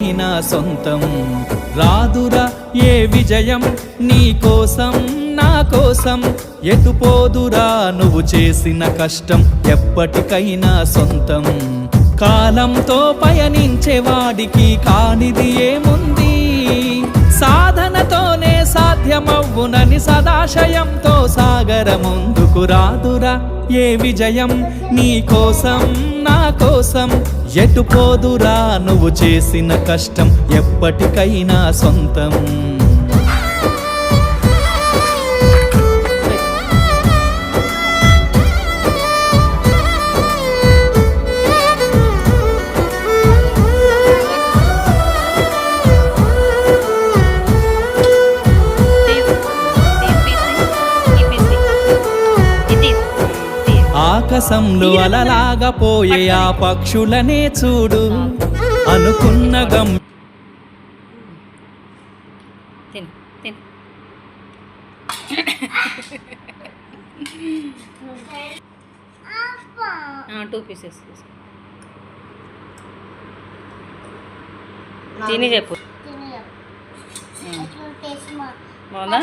ఎప్పటికైనా సొంతం. రాదురా ఏ విజయం నీ కోసం నా కోసం, ఎటుపోదురా నువ్వు చేసిన కష్టం ఎప్పటికైనా సొంతం. కాలంతో పయనించేవాడికి కానిది ఏముంది, సాధనతోనే సాధ్యమవ్వునని సదాశయంతో సాగర ముందుకు. రాదురా ఏ విజయం నీ కోసం నా కోసం, ఎటుపోదురా నువ్వు చేసిన కష్టం ఎప్పటికైనా సొంతం. ఆకాశంలో అలలాగా పోయే ఆ పక్షులనే చూడు, అనుకున్న గమ్ టూ పీసెస్ తిని చెప్పు. బాగుందా?